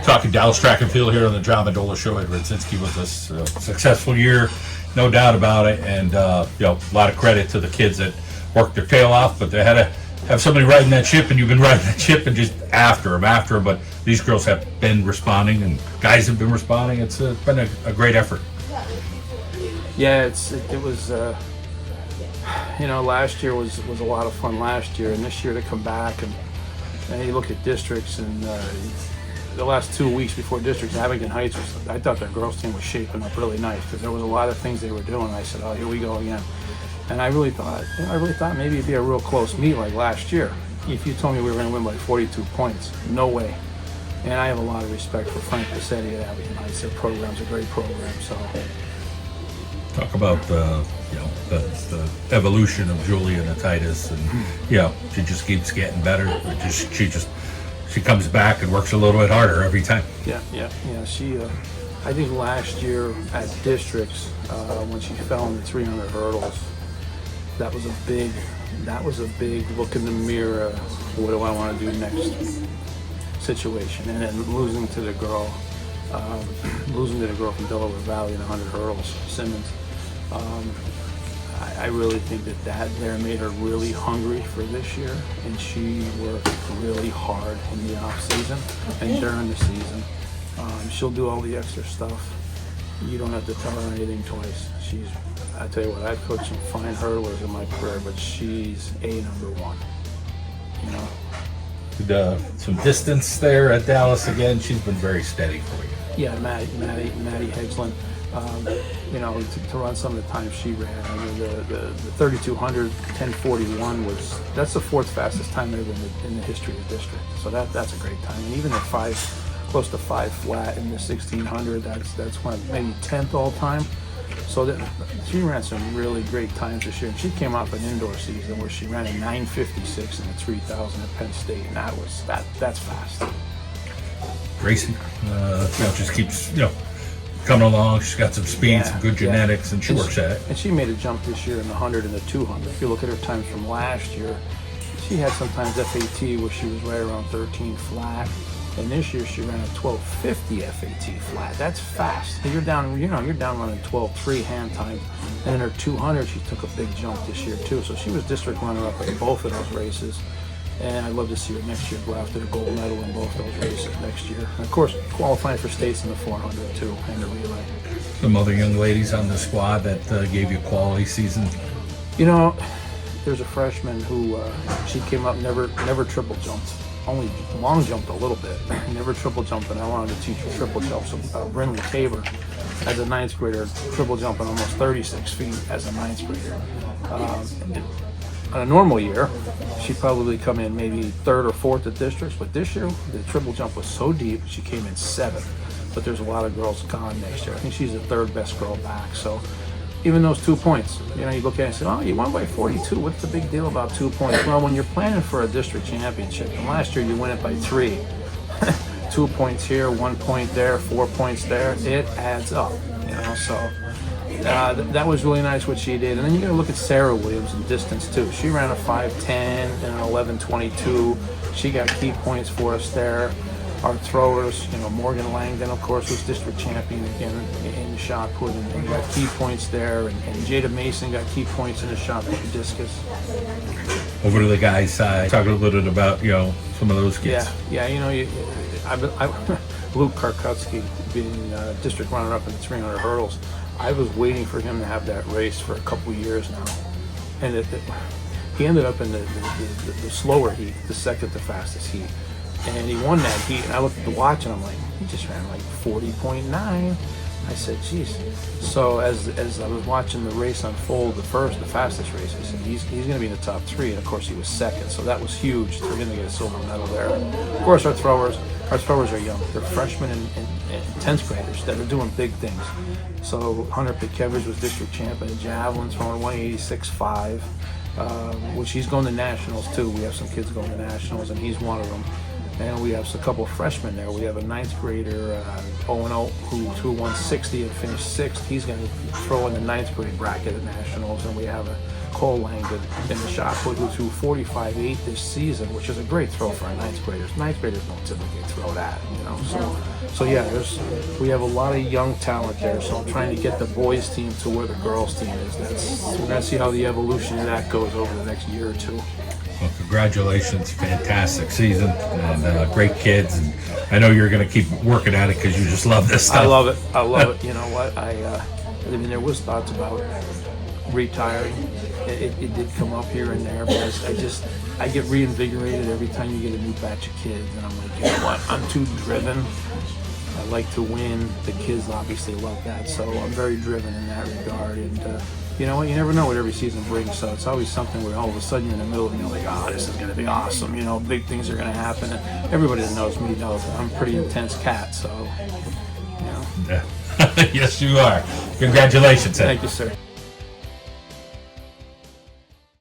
talking Dallas track and field here on the John Mendola show at Radzinski with us. Successful year, no doubt about it, and a lot of credit to the kids that worked their tail off, but they had to have somebody riding that ship, and you've been riding that ship and just after them. But these girls have been responding, and guys have been responding. It's been a great effort. Yeah, it was. Last year was a lot of fun last year, and this year to come back and you look at districts and the last 2 weeks before districts, Abington Heights I thought their girls team was shaping up really nice because there was a lot of things they were doing. I said, oh, here we go again. And I really thought maybe it'd be a real close meet like last year. If you told me we were going to win by 42 points, no way. And I have a lot of respect for Frank Passetti at Abington Heights. Their program's a great program. So, talk about the evolution of Julia Natitis, and she just keeps getting better. She comes back and works a little bit harder every time. Yeah. She, I think last year at districts when she fell in the 300 hurdles. That was a big look in the mirror. What do I want to do next situation? And then losing to the girl from Delaware Valley in 100 hurdles, Simmons. I really think that there made her really hungry for this year, and she worked really hard in the off season and during the season. She'll do all the extra stuff. You don't have to tell her anything twice. I tell you what, I've coached some fine hurdlers in my career, but she's number one. Some distance there at Dallas again. She's been very steady for you. Yeah, Maddie Hegslin. To run some of the times she ran. I mean, the 3200 1041 that's the fourth fastest time ever in the history of the district. So that's a great time. And even at close to 5 flat in the 1600, that's one maybe 10th all time. So she ran some really great times this year. And she came off an indoor season where she ran a 9:56 in the 3000 at Penn State, and that's fast. Racing, just keeps coming along. She's got some speed, some good genetics, and she works at it. And she made a jump this year in the 100 and the 200. If you look at her times from last year, she had sometimes FAT where she was right around 13 flat. And this year she ran a 12:50 FAT flat. That's fast. You're down running 12:3 hand time. And in her 200, she took a big jump this year too. So she was district runner-up in both of those races. And I'd love to see her next year go after the gold medal in both those races next year. And of course, qualifying for states in the 400 too, and the relay. Some other young ladies on the squad that gave you a quality season. There's a freshman who she came up never triple jumped. Only long jumped a little bit, never triple jumped, and I wanted to teach her triple jump. So Brynley Tabor, as a 9th grader, triple jumping almost 36 feet as a 9th grader. On a normal year, she'd probably come in maybe 3rd or 4th at districts, but this year the triple jump was so deep she came in 7th. But there's a lot of girls gone next year. I think she's the 3rd best girl back. So even those 2 points, you look at it and say, oh, you won by 42. What's the big deal about 2 points? Well, when you're planning for a district championship, and last year you win it by 3, 2 points here, 1 point there, 4 points there, it adds up, so that was really nice what she did. And then you got to look at Sarah Williams in distance too. She ran a 5:10 and an 11:22. She got key points for us there. Our throwers, Morgan Langdon, of course, was district champion again in the shot put, and got key points there. And Jada Mason got key points in the shot put and discus. Over to the guys' side, talk a little bit about some of those kids. Yeah. Luke Karkutsky being district runner-up in the 300 hurdles. I was waiting for him to have that race for a couple years now, and he ended up in the slower heat, the second to fastest heat. And he won that heat, and I looked at the watch, and I'm like, he just ran like 40.9. I said, geez. So as I was watching the race unfold, the fastest race, I said, he's going to be in the top 3, and of course he was second, so that was huge. We're going to get a silver medal there. Of course, our throwers are young. They're freshmen and 10th graders that are doing big things. So Hunter Pitkevich was district champion in javelin, throwing 186.5, which he's going to nationals too. We have some kids going to nationals, and he's one of them. And we have a couple of freshmen there. We have a 9th grader, Owen O, who threw 160 and finished 6th. He's going to throw in the 9th grade bracket at nationals. And we have a Cole Langdon in the shot put, who threw 45-8 this season, which is a great throw for a ninth grader. Ninth graders don't typically throw that, you know. So yeah, we have a lot of young talent there. So I'm trying to get the boys team to where the girls team is. We're gonna see how the evolution of that goes over the next year or two. Well, congratulations, fantastic season, and great kids. And I know you're going to keep working at it because you just love this stuff. I love it. I love it. You know what? I mean, there was thoughts about retiring. It did come up here and there, but I get reinvigorated every time you get a new batch of kids, and I'm like, you know what? I'm too driven. I like to win. The kids obviously love that, so I'm very driven in that regard. And you know what? You never know what every season brings, so it's always something where all of a sudden you're in the middle and you're like, oh, this is going to be awesome. You know, big things are going to happen. And everybody that knows me knows I'm a pretty intense cat, so, you know. Yeah. Yes, you are. Congratulations. Thank you, sir.